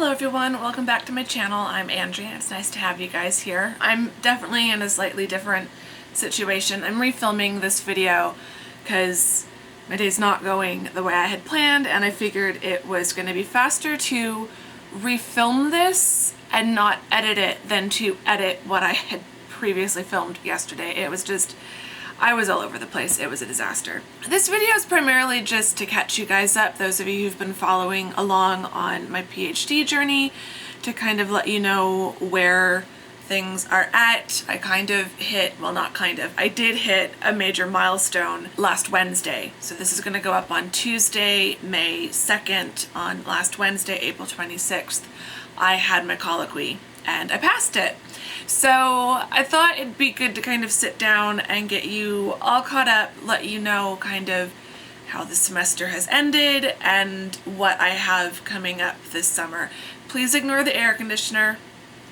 Hello everyone, welcome back to my channel. I'm Andrea. It's nice to have you guys here. I'm definitely in a slightly different situation. I'm refilming this video because my day's not going the way I had planned, and I figured it was going to be faster to refilm this and not edit it than to edit what I had previously filmed yesterday. I was all over the place. It was a disaster. This video is primarily just to catch you guys up, those of you who've been following along on my PhD journey, to kind of let you know where things are at. I did hit a major milestone last Wednesday. So this is going to go up on Tuesday, May 2nd. On last Wednesday, April 26th, I had my colloquy and I passed it. So I thought it'd be good to kind of sit down and get you all caught up, let you know kind of how the semester has ended and what I have coming up this summer. Please ignore the air conditioner.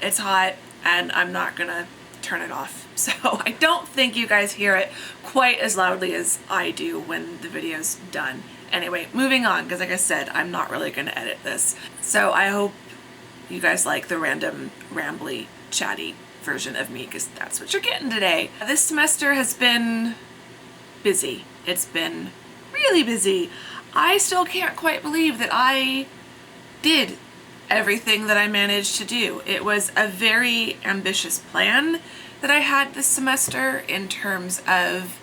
It's hot and I'm not gonna turn it off. So I don't think you guys hear it quite as loudly as I do when the video's done. Anyway, moving on, because like I said, I'm not really gonna edit this. So I hope you guys like the random, rambly, chatty version of me, because that's what you're getting today. This semester has been busy. It's been really busy. I still can't quite believe that I did everything that I managed to do. It was a very ambitious plan that I had this semester in terms of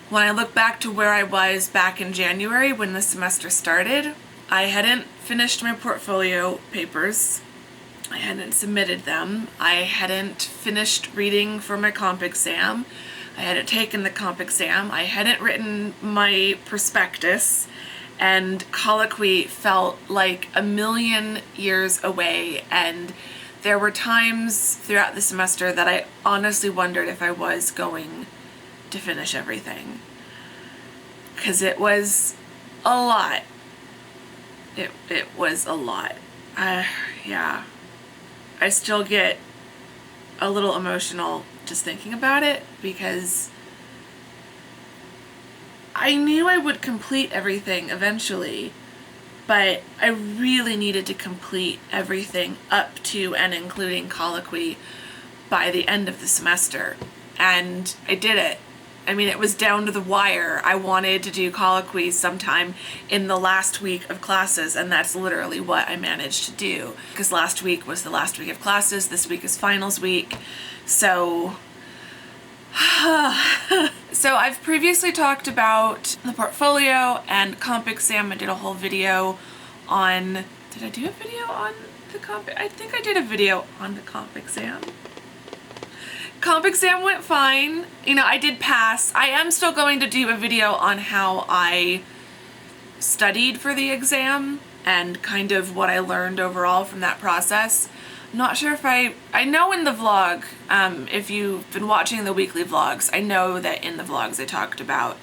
when I look back to where I was back in January when the semester started. I hadn't finished my portfolio papers. I hadn't submitted them. I hadn't finished reading for my comp exam. I hadn't taken the comp exam. I hadn't written my prospectus, and colloquy felt like a million years away. And there were times throughout the semester that I honestly wondered if I was going to finish everything, because it was a lot. It was a lot. Yeah. I still get a little emotional just thinking about it, because I knew I would complete everything eventually, but I really needed to complete everything up to and including colloquy by the end of the semester, and I did it. I mean, it was down to the wire. I wanted to do colloquy sometime in the last week of classes, and that's literally what I managed to do. Because last week was the last week of classes, this week is finals week. So I've previously talked about the portfolio and comp exam. I did a whole video on, did I do a video on the comp? I think I did a video on the comp exam. Comp exam went fine. You know, I did pass. I am still going to do a video on how I studied for the exam and kind of what I learned overall from that process. I'm not sure if I know in the vlog, if you've been watching the weekly vlogs, I know that in the vlogs I talked about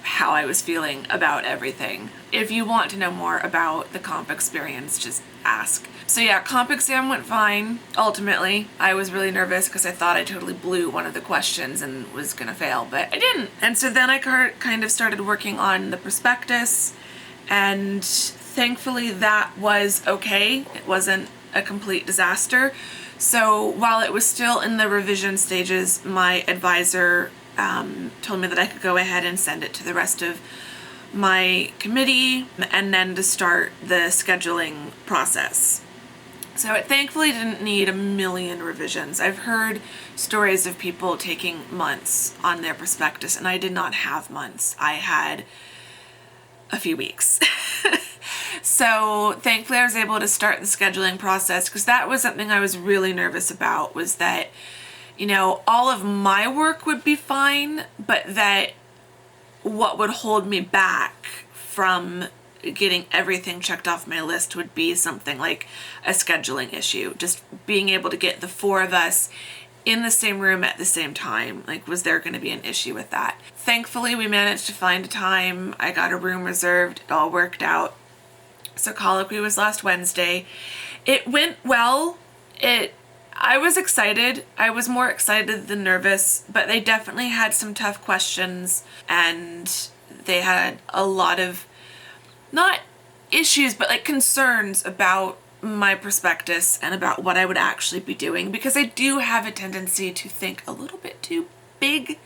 how I was feeling about everything. If you want to know more about the comp experience, just ask. So yeah, comp exam went fine. Ultimately, I was really nervous because I thought I totally blew one of the questions and was gonna fail, but I didn't. And so then I kind of started working on the prospectus, and thankfully that was okay. It wasn't a complete disaster. So while it was still in the revision stages, my advisor told me that I could go ahead and send it to the rest of my committee and then to start the scheduling process. So it thankfully didn't need a million revisions. I've heard stories of people taking months on their prospectus, and I did not have months. I had a few weeks. So thankfully I was able to start the scheduling process, because that was something I was really nervous about, was that, you know, all of my work would be fine, but that what would hold me back from getting everything checked off my list would be something like a scheduling issue. Just being able to get the four of us in the same room at the same time. Like, was there going to be an issue with that? Thankfully, we managed to find a time. I got a room reserved. It all worked out. So colloquy was last Wednesday. It went well. I was excited. I was more excited than nervous, but they definitely had some tough questions, and they had a lot of, not issues, but like concerns about my prospectus and about what I would actually be doing, because I do have a tendency to think a little bit too big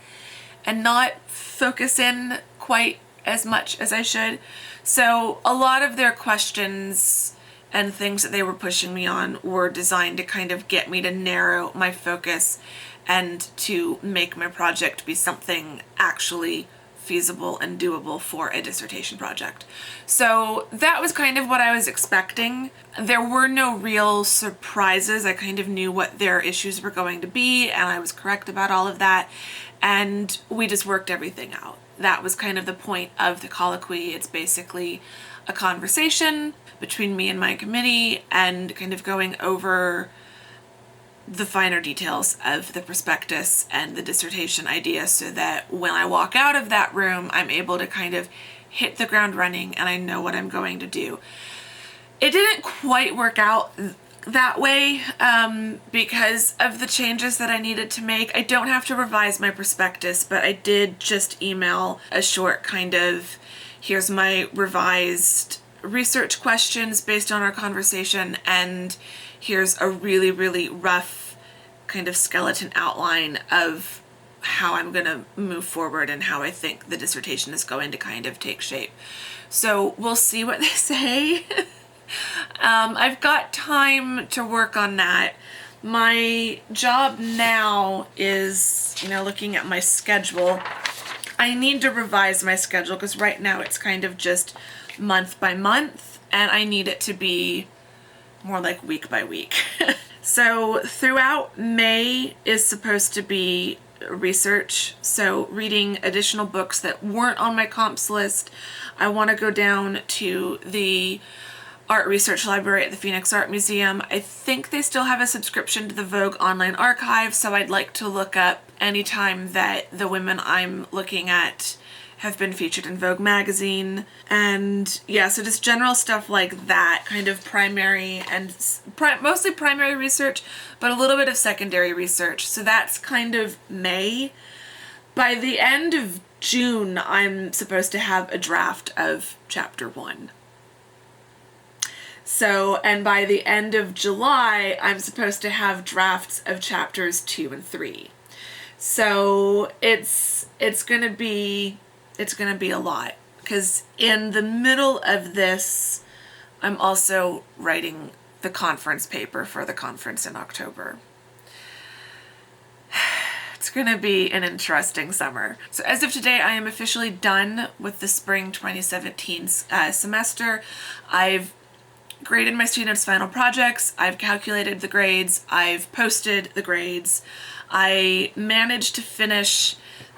and not focus in quite as much as I should. So a lot of their questions and things that they were pushing me on were designed to kind of get me to narrow my focus and to make my project be something actually feasible and doable for a dissertation project. So that was kind of what I was expecting. There were no real surprises. I kind of knew what their issues were going to be, and I was correct about all of that. And we just worked everything out. That was kind of the point of the colloquy. It's basically a conversation between me and my committee and kind of going over the finer details of the prospectus and the dissertation idea, so that when I walk out of that room, I'm able to kind of hit the ground running and I know what I'm going to do. It didn't quite work out that way because of the changes that I needed to make. I don't have to revise my prospectus, but I did just email a short kind of, here's my revised research questions based on our conversation, and here's a really, really rough kind of skeleton outline of how I'm going to move forward and how I think the dissertation is going to kind of take shape. So we'll see what they say. I've got time to work on that. My job now is, looking at my schedule. I need to revise my schedule because right now it's kind of just month by month, and I need it to be more like week by week. So throughout May is supposed to be research, so reading additional books that weren't on my comps list. I want to go down to the Art Research Library at the Phoenix Art Museum. I think they still have a subscription to the Vogue Online Archive, so I'd like to look up any time that the women I'm looking at have been featured in Vogue magazine. And yeah, so just general stuff like that, kind of primary and mostly primary research, but a little bit of secondary research. So that's kind of May. By the end of June, I'm supposed to have a draft of chapter 1. So, and by the end of July, I'm supposed to have drafts of chapters 2 and 3. So it's gonna be a lot, because in the middle of this, I'm also writing the conference paper for the conference in October. It's going to be an interesting summer. So as of today, I am officially done with the spring 2017 semester. I've graded my students' final projects. I've calculated the grades. I've posted the grades. I managed to finish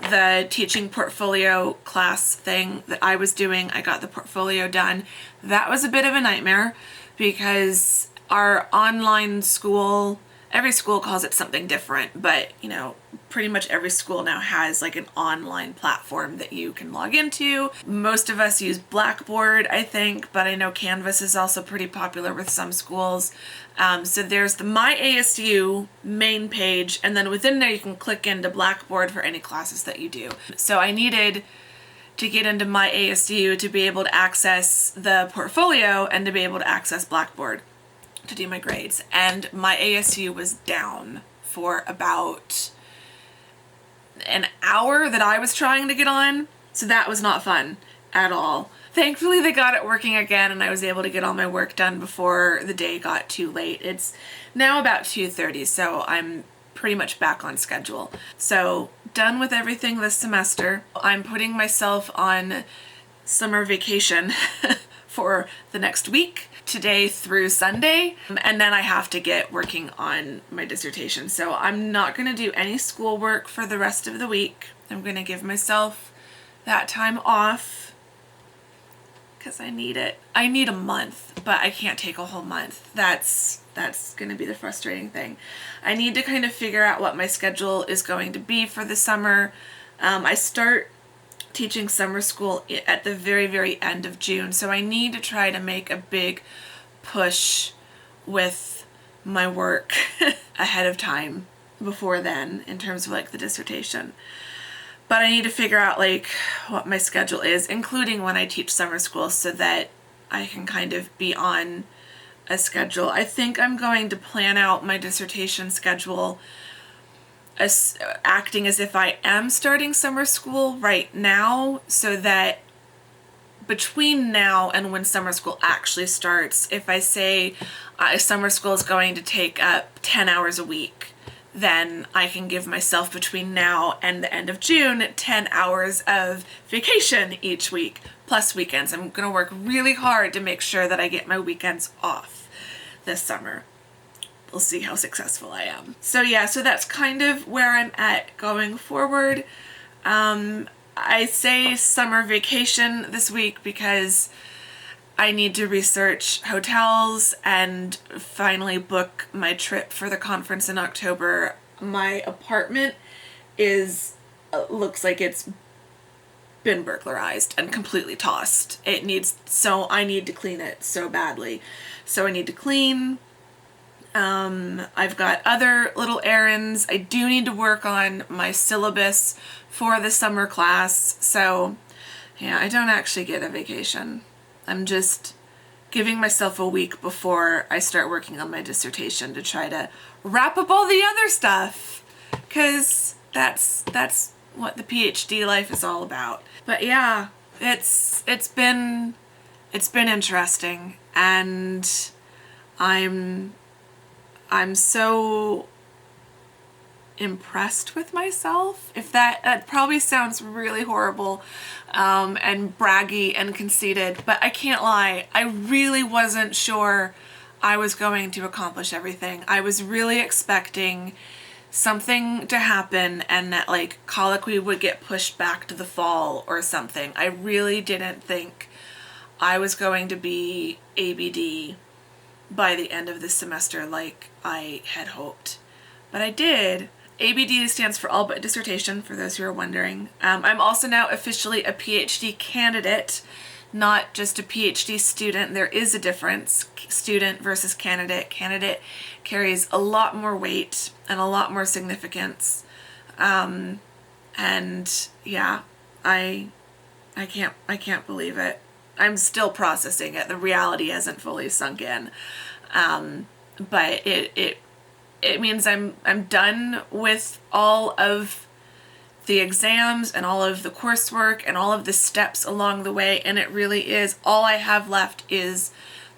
the teaching portfolio class thing that I was doing. I got the portfolio done. That was a bit of a nightmare because our online school, every school calls it something different, but pretty much every school now has like an online platform that you can log into. Most of us use Blackboard, I think, but I know Canvas is also pretty popular with some schools. So there's the My ASU main page, and then within there you can click into Blackboard for any classes that you do. So I needed to get into My ASU to be able to access the portfolio and to be able to access Blackboard to do my grades. And My ASU was down for about an hour that I was trying to get on, so that was not fun at all. Thankfully they got it working again and I was able to get all my work done before the day got too late. It's now about 2:30, so I'm pretty much back on schedule. So done with everything this semester. I'm putting myself on summer vacation for the next week, today through Sunday, and then I have to get working on my dissertation. So I'm not going to do any schoolwork for the rest of the week. I'm going to give myself that time off because I need it. I need a month, but I can't take a whole month. That's going to be the frustrating thing. I need to kind of figure out what my schedule is going to be for the summer. I start teaching summer school at the very, very end of June, so I need to try to make a big push with my work ahead of time before then in terms of like the dissertation. But I need to figure out like what my schedule is, including when I teach summer school, so that I can kind of be on a schedule. I think I'm going to plan out my dissertation schedule as acting as if I am starting summer school right now, so that between now and when summer school actually starts, if I say summer school is going to take up 10 hours a week, then I can give myself between now and the end of June 10 hours of vacation each week, plus weekends. I'm going to work really hard to make sure that I get my weekends off this summer. We'll see how successful I am. So yeah, so that's kind of where I'm at going forward. I say summer vacation this week because I need to research hotels and finally book my trip for the conference in October. My apartment looks like it's been burglarized and completely tossed. I need to clean it so badly. So I need to clean. I've got other little errands. I do need to work on my syllabus for the summer class. So yeah, I don't actually get a vacation. I'm just giving myself a week before I start working on my dissertation to try to wrap up all the other stuff, because that's what the PhD life is all about. But yeah, it's been interesting, and I'm so impressed with myself. If that probably sounds really horrible and braggy and conceited, but I can't lie, I really wasn't sure I was going to accomplish everything. I was really expecting something to happen and that like colloquy would get pushed back to the fall or something. I really didn't think I was going to be ABD by the end of this semester like I had hoped. But I did. ABD stands for all but dissertation, for those who are wondering. I'm also now officially a PhD candidate, not just a PhD student. There is a difference, student versus candidate. Candidate carries a lot more weight and a lot more significance. And yeah, I can't believe it. I'm still processing it. The reality hasn't fully sunk in. But it means I'm done with all of the exams and all of the coursework and all of the steps along the way, and it really is all I have left is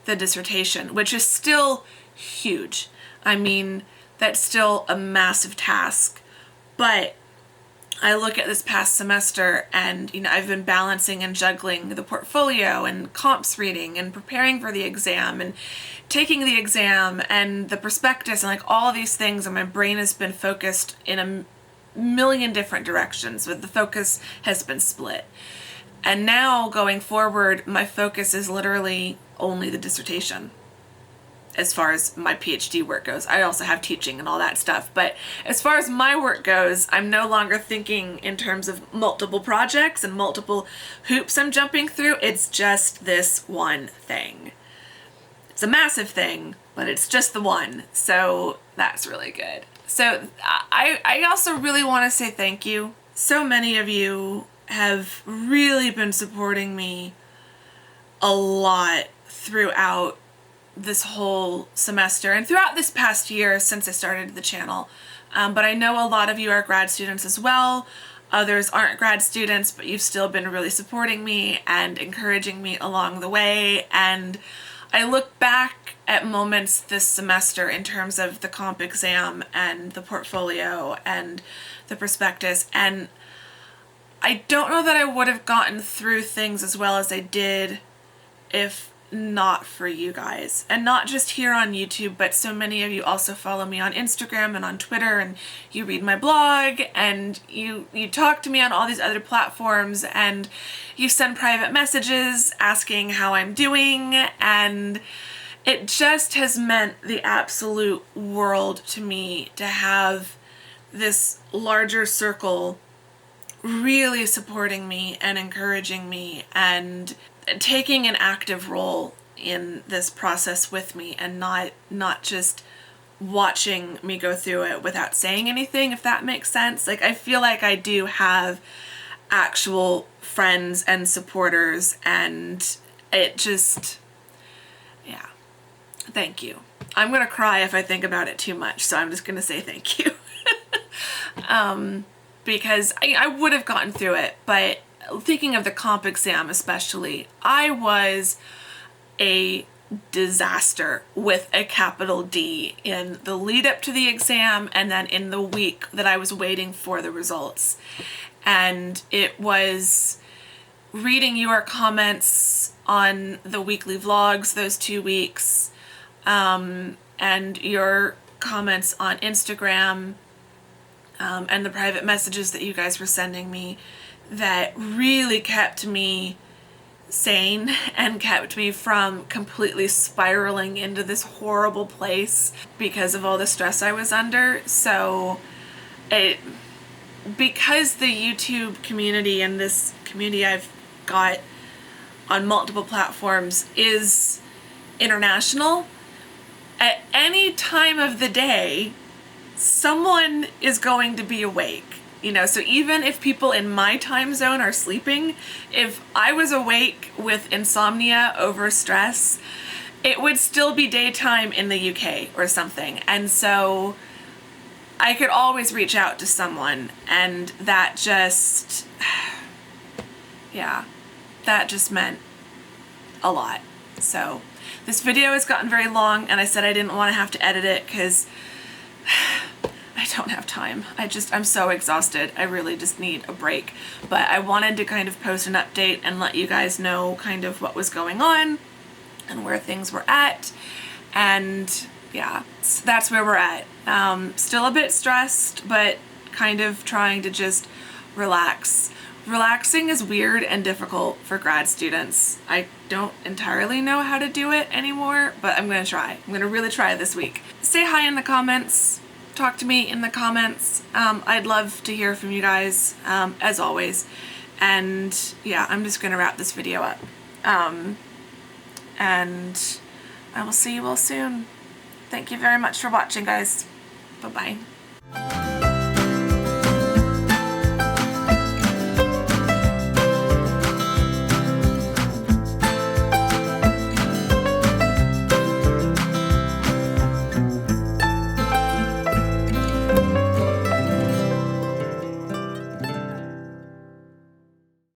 the dissertation, which is still huge. I mean, that's still a massive task, but I look at this past semester and, I've been balancing and juggling the portfolio and comps reading and preparing for the exam and taking the exam and the prospectus and like all of these things, and my brain has been focused in a million different directions, but the focus has been split. And now going forward, my focus is literally only the dissertation as far as my PhD work goes. I also have teaching and all that stuff, but as far as my work goes, I'm no longer thinking in terms of multiple projects and multiple hoops I'm jumping through. It's just this one thing. It's a massive thing, but it's just the one. So that's really good. So I also really want to say thank you. So many of you have really been supporting me a lot throughout this whole semester and throughout this past year since I started the channel. But I know a lot of you are grad students as well. Others aren't grad students, but you've still been really supporting me and encouraging me along the way. And I look back at moments this semester in terms of the comp exam and the portfolio and the prospectus, and I don't know that I would have gotten through things as well as I did if not for you guys. And not just here on YouTube, but so many of you also follow me on Instagram and on Twitter, and you read my blog, and you talk to me on all these other platforms, and you send private messages asking how I'm doing, and it just has meant the absolute world to me to have this larger circle really supporting me and encouraging me and taking an active role in this process with me, and not just watching me go through it without saying anything, if that makes sense. Like, I feel like I do have actual friends and supporters, and it just, yeah. thank you. I'm gonna cry if I think about it too much, so I'm just gonna say thank you. Because I would have gotten through it, but thinking of the comp exam especially, I was a disaster with a capital D in the lead up to the exam and then in the week that I was waiting for the results. And it was reading your comments on the weekly vlogs those 2 weeks, and your comments on Instagram, and the private messages that you guys were sending me that really kept me sane and kept me from completely spiraling into this horrible place because of all the stress I was under. So because the YouTube community and this community I've got on multiple platforms is international, at any time of the day, someone is going to be awake. You know, so even if people in my time zone are sleeping, if I was awake with insomnia over stress, it would still be daytime in the UK or something. And so I could always reach out to someone, and that just, yeah, that just meant a lot. So this video has gotten very long, and I said I didn't want to have to edit it because I don't have time. I'm so exhausted. I really just need a break. But I wanted to kind of post an update and let you guys know kind of what was going on and where things were at. And yeah, that's where we're at. Still a bit stressed, but kind of trying to just relax. Relaxing is weird and difficult for grad students. I don't entirely know how to do it anymore, but I'm gonna try. I'm gonna really try this week. Say hi in the comments. Talk to me in the comments. I'd love to hear from you guys, as always. And yeah, I'm just gonna wrap this video up. And I will see you all soon. Thank you very much for watching, guys. Bye-bye.